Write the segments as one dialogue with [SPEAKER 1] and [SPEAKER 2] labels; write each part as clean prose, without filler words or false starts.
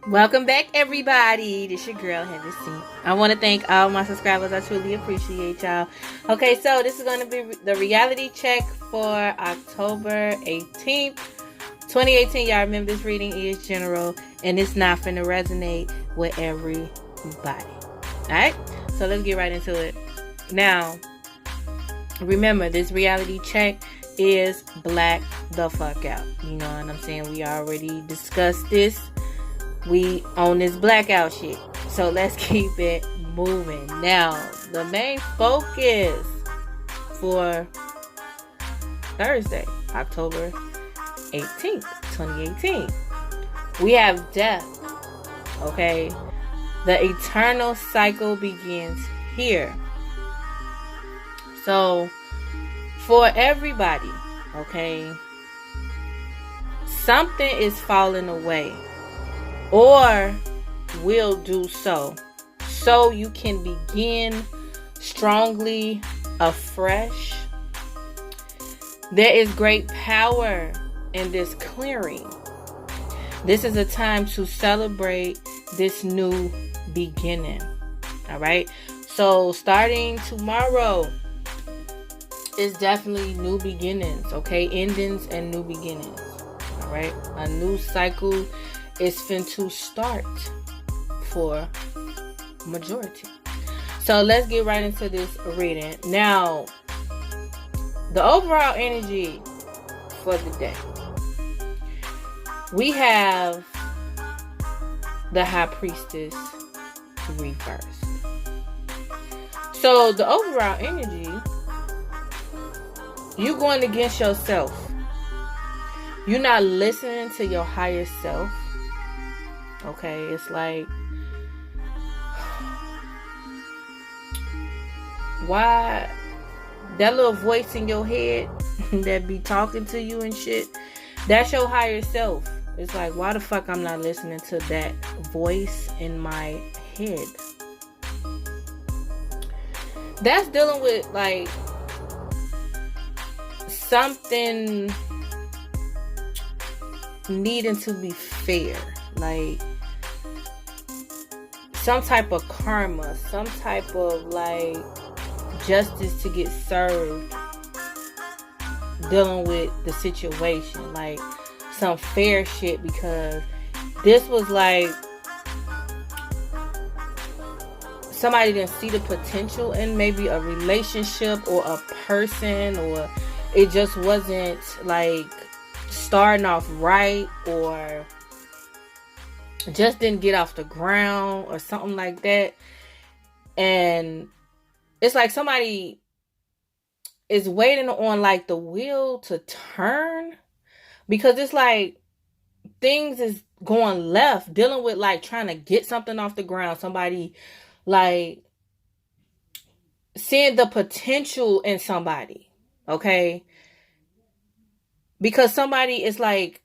[SPEAKER 1] Welcome back, everybody. This your girl, Hennessy. I want to thank all my subscribers. I truly appreciate y'all. Okay, so this is going to be the reality check for October 18th, 2018. Y'all remember this reading is general, and it's not finna resonate with everybody. Alright? So let's get right into it. Now, remember, this reality check is black the fuck out. You know what I'm saying? We already discussed this. We on this blackout shit. So let's keep it moving. Now, the main focus for Thursday, October 18th, 2018. We have death. Okay? The eternal cycle begins here. So, for everybody, okay, something is falling away. Or will do so you can begin strongly afresh. There is great power in this clearing. This is a time to celebrate this new beginning. All right, so starting tomorrow is definitely new beginnings. Okay, endings and new beginnings. All right, a new cycle is fin to start for majority. So let's get right into this reading. Now, the overall energy for the day. We have the High Priestess reversed. So the overall energy, you're going against yourself. You're not listening to your higher self. Okay, it's like, why that little voice in your head that be talking to you and shit, that's your higher self. It's like, why the fuck I'm not listening to that voice in my head? That's dealing with like something needing to be fair. Like some type of karma, some type of like justice to get served, dealing with the situation, like some fair shit, because this was like somebody didn't see the potential in maybe a relationship or a person, or it just wasn't like starting off right, or just didn't get off the ground or something like that. And it's like somebody is waiting on like the wheel to turn, because it's like things is going left, dealing with like trying to get something off the ground. Somebody like seeing the potential in somebody. Okay, because somebody is like,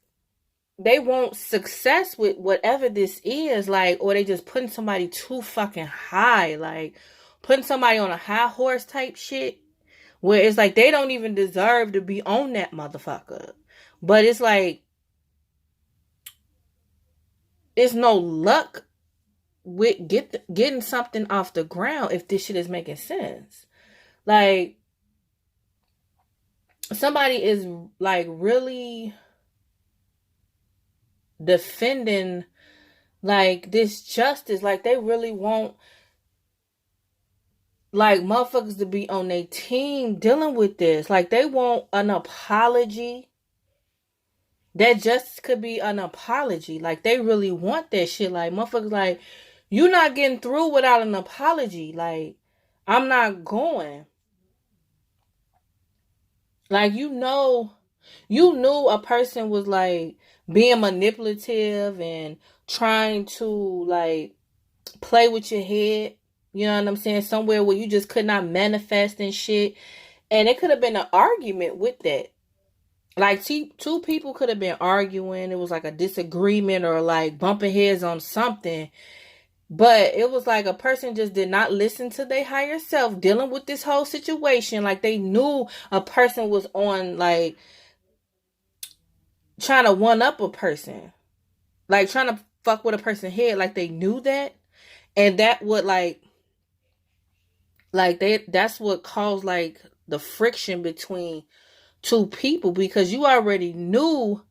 [SPEAKER 1] they want success with whatever this is, like, or they just putting somebody too fucking high, like putting somebody on a high horse type shit, where it's like they don't even deserve to be on that motherfucker. But it's like, it's no luck with getting something off the ground if this shit is making sense. Like, somebody is like really defending like this justice, like they really want like motherfuckers to be on their team dealing with this. Like they want an apology. That justice could be an apology. Like they really want that shit. Like motherfuckers like, you're not getting through without an apology. Like, I'm not going. Like, you knew a person was like being manipulative and trying to like play with your head, you know what I'm saying, somewhere where you just could not manifest and shit. And it could have been an argument with that. Like two people could have been arguing. It was like a disagreement or like bumping heads on something. But it was like a person just did not listen to their higher self dealing with this whole situation. Like they knew a person was on like trying to one up a person. Like trying to fuck with a person's head, like they knew that, and that would that's what caused like the friction between two people, because you already knew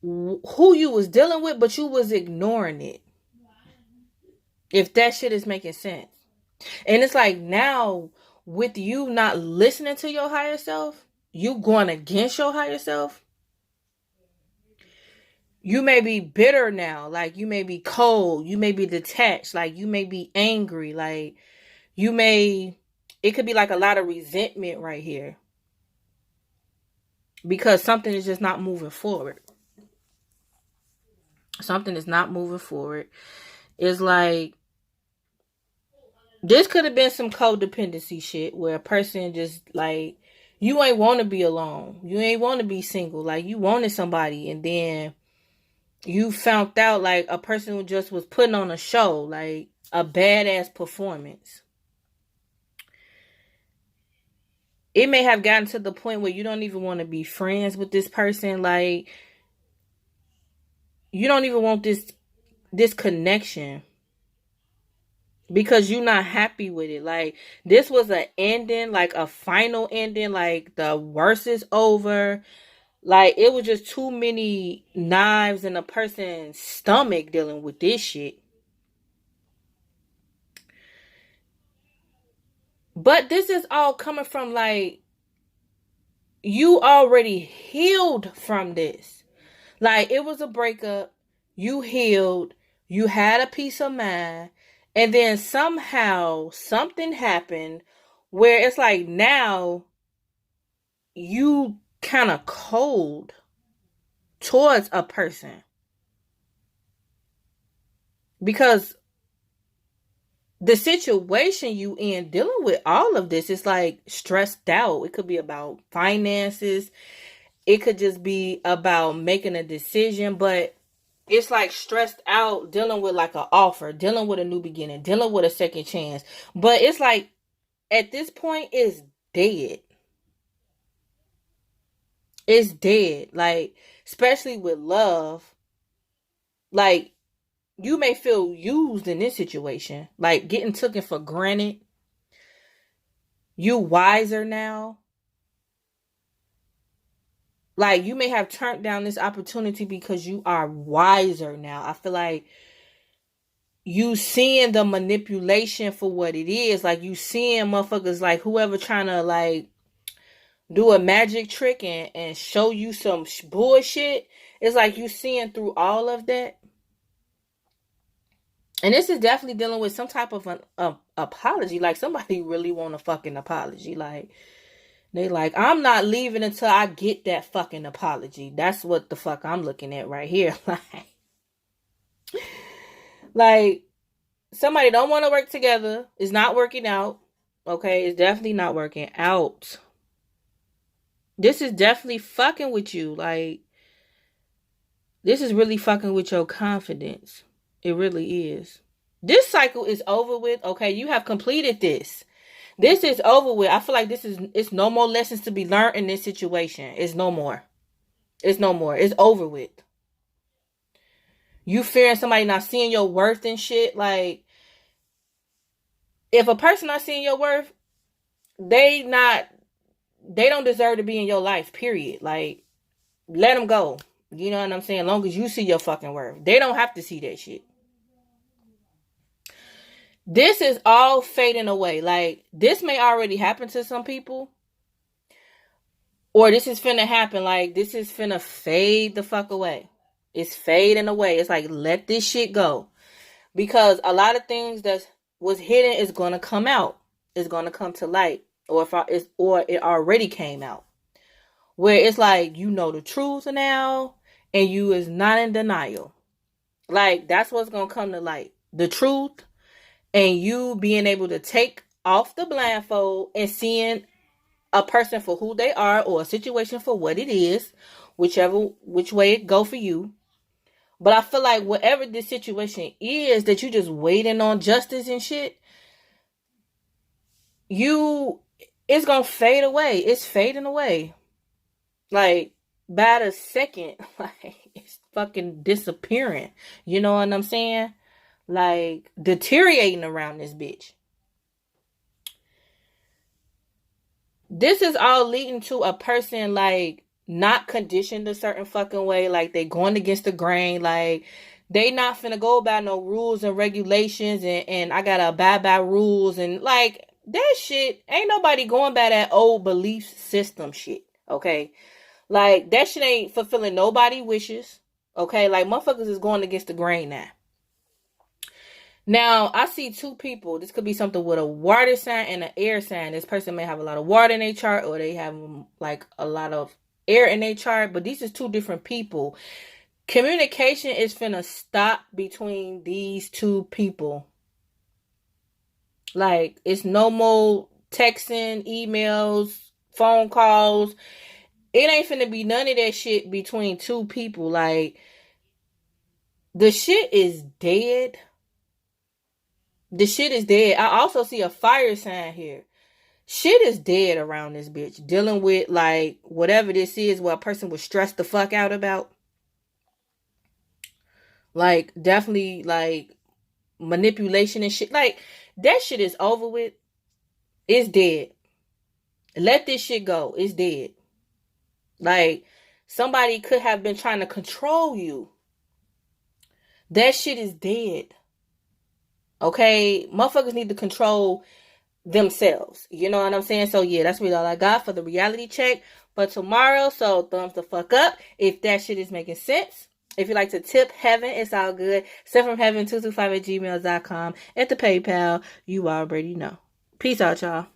[SPEAKER 1] who you was dealing with, but you was ignoring it. If that shit is making sense. And it's like now, with you not listening to your higher self, you going against your higher self, you may be bitter now. Like, you may be cold. You may be detached. Like, you may be angry. Like, it could be like a lot of resentment right here. Because something is just not moving forward. Something is not moving forward. It's like, this could have been some codependency shit where a person just like, you ain't want to be alone. You ain't want to be single. Like, you wanted somebody, and then you found out like a person who just was putting on a show, like a badass performance. It may have gotten to the point where you don't even want to be friends with this person. Like, you don't even want this connection because you're not happy with it. Like, this was an ending, like a final ending, like the worst is over. Like, it was just too many knives in a person's stomach dealing with this shit. But this is all coming from like, you already healed from this. Like, it was a breakup. You healed. You had a peace of mind. And then somehow something happened where it's like now you kind of cold towards a person. Because the situation you in dealing with all of this is like stressed out. It could be about finances. It could just be about making a decision, but it's like stressed out dealing with like an offer, dealing with a new beginning, dealing with a second chance. But it's like at this point it's dead. It's dead. Like, especially with love, like you may feel used in this situation, like getting taken for granted. You wiser now. Like, you may have turned down this opportunity because you are wiser now. I feel like you seeing the manipulation for what it is. Like, you seeing motherfuckers, like whoever trying to like do a magic trick and show you some bullshit. It's like you seeing through all of that. And this is definitely dealing with some type of an apology. Like, somebody really want a fucking apology. Like, they like, I'm not leaving until I get that fucking apology. That's what the fuck I'm looking at right here. Like, somebody don't want to work together. It's not working out. Okay, it's definitely not working out. This is definitely fucking with you. Like, this is really fucking with your confidence. It really is. This cycle is over with. Okay, you have completed this. This is over with. I feel like it's no more lessons to be learned in this situation. It's no more. It's no more. It's over with. You fearing somebody not seeing your worth and shit. Like, if a person not seeing your worth, they don't deserve to be in your life, period. Like, let them go. You know what I'm saying? As long as you see your fucking worth. They don't have to see that shit. This is all fading away. Like, this may already happen to some people. Or this is finna happen. Like, this is finna fade the fuck away. It's fading away. It's like, let this shit go. Because a lot of things that was hidden is gonna come out. It's gonna come to light. Or it already came out. Where it's like, you know the truth now. And you is not in denial. Like, that's what's gonna come to light. The truth. And you being able to take off the blindfold and seeing a person for who they are, or a situation for what it is, which way it go for you. But I feel like whatever this situation is that you just waiting on justice and shit, it's gonna fade away. It's fading away. Like, by the second, like, fucking disappearing. You know what I'm saying? Like, deteriorating around this bitch. This is all leading to a person, like, not conditioned a certain fucking way. Like, they going against the grain. Like, they not finna go by no rules and regulations. And I gotta abide by rules. And, like, that shit, ain't nobody going by that old belief system shit. Okay? Like, that shit ain't fulfilling nobody wishes. Okay? Like, motherfuckers is going against the grain now. Now, I see two people. This could be something with a water sign and an air sign. This person may have a lot of water in their chart, or they have like a lot of air in their chart. But these is two different people. Communication is finna stop between these two people. Like, it's no more texting, emails, phone calls. It ain't finna be none of that shit between two people. Like, the shit is dead. The shit is dead. I also see a fire sign here. Shit is dead around this bitch. Dealing with, like, whatever this is, what a person was stressed the fuck out about. Like, definitely, like, manipulation and shit. Like, that shit is over with. It's dead. Let this shit go. It's dead. Like, somebody could have been trying to control you. That shit is dead. Okay? Motherfuckers need to control themselves. You know what I'm saying? So yeah, that's really all I got for the reality check for tomorrow. So thumbs the fuck up if that shit is making sense. If you like to tip heaven, it's all good. Sendfromheaven225@gmail.com. At the PayPal, you already know. Peace out, y'all.